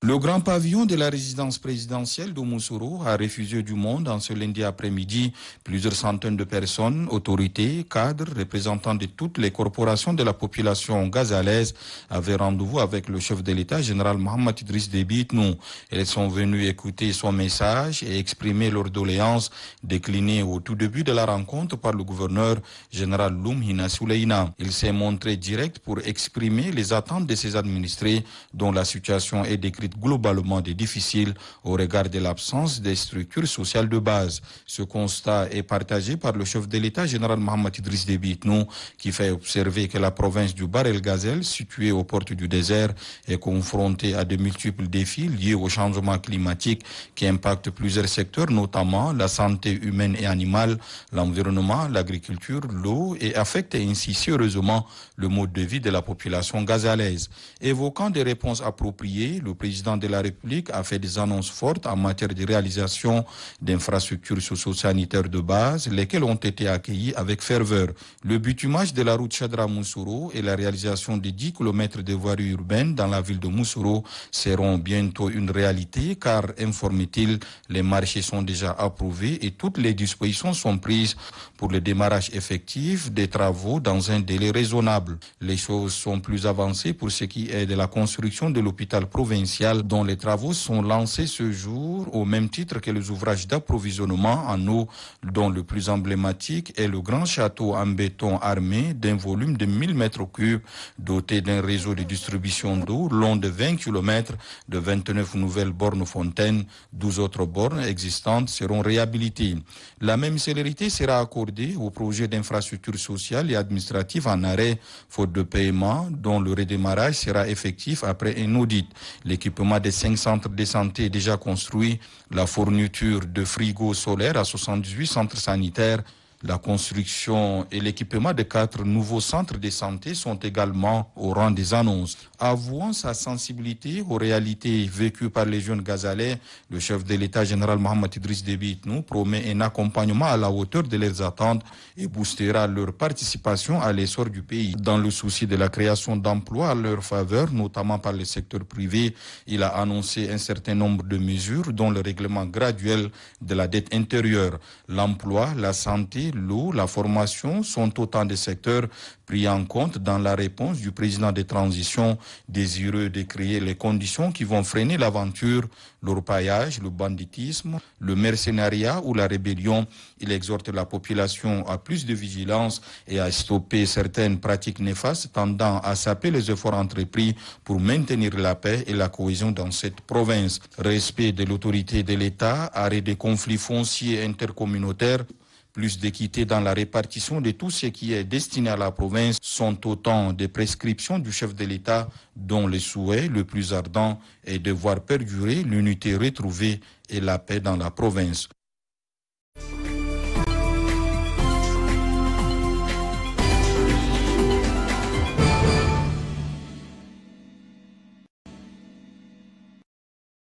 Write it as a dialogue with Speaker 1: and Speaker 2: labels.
Speaker 1: Le grand pavillon de la résidence présidentielle de Moussoro a refusé du monde en ce lundi après-midi. Plusieurs centaines de personnes, autorités, cadres, représentants de toutes les corporations de la population gazalaise avaient rendez-vous avec le chef de l'État, général Mohamed Idriss Déby Itnou. Elles sont venues écouter son message et exprimer leurs doléances déclinées au tout début de la rencontre par le gouverneur général Loumhina Souleïna. Il s'est montré direct pour exprimer les attentes de ses administrés dont la situation est décrite globalement difficile au regard de l'absence des structures sociales de base. Ce constat est partagé par le chef de l'État, général Mohamed Idriss Déby Itnou, qui fait observer que la province du Bahr El Ghazal, située aux portes du désert, est confrontée à de multiples défis liés au changement climatique qui impactent plusieurs secteurs, notamment la santé humaine et animale, l'environnement, l'agriculture, l'eau, et affecte ainsi sérieusement le mode de vie de la population gazalaise. Évoquant des réponses appropriées, le président de la République a fait des annonces fortes en matière de réalisation d'infrastructures socio-sanitaires de base, lesquelles ont été accueillies avec ferveur. Le bitumage de la route Chadra-Moussoro et la réalisation de 10 km de voiries urbaines dans la ville de Moussoro seront bientôt une réalité, car, informe-t-il, les marchés sont déjà approuvés et toutes les dispositions sont prises pour le démarrage effectif des travaux dans un délai raisonnable. Les choses sont plus avancées pour ce qui est de la construction de l'hôpital provincial dont les travaux sont lancés ce jour au même titre que les ouvrages d'approvisionnement en eau, dont le plus emblématique est le grand château en béton armé d'un volume de 1000 mètres cubes, doté d'un réseau de distribution d'eau long de 20 km, de 29 nouvelles bornes fontaines. 12 autres bornes existantes seront réhabilitées. La même célérité sera accordée au projet d'infrastructure sociale et administrative en arrêt, faute de paiement, dont le redémarrage sera effectif après un audit. L'équipement des 5 centres de santé déjà construits, la fourniture de frigos solaires à 78 centres sanitaires, la construction et l'équipement de 4 nouveaux centres de santé sont également au rang des annonces. Avouant sa sensibilité aux réalités vécues par les jeunes Gazalais, le chef de l'État général Mohamed Idriss Déby Itnou promet un accompagnement à la hauteur de leurs attentes et boostera leur participation à l'essor du pays. Dans le souci de la création d'emplois à leur faveur, notamment par le secteur privé, il a annoncé un certain nombre de mesures, dont le règlement graduel de la dette intérieure. L'emploi, la santé, l'eau, la formation sont autant de secteurs pris en compte dans la réponse du président de transition, désireux de créer les conditions qui vont freiner l'aventure, l'orpaillage, le banditisme, le mercenariat ou la rébellion. Il exhorte la population à plus de vigilance et à stopper certaines pratiques néfastes tendant à saper les efforts entrepris pour maintenir la paix et la cohésion dans cette province. Respect de l'autorité de l'État, arrêt des conflits fonciers intercommunautaires, plus d'équité dans la répartition de tout ce qui est destiné à la province sont autant de prescriptions du chef de l'État dont le souhait le plus ardent est de voir perdurer l'unité retrouvée et la paix dans la province.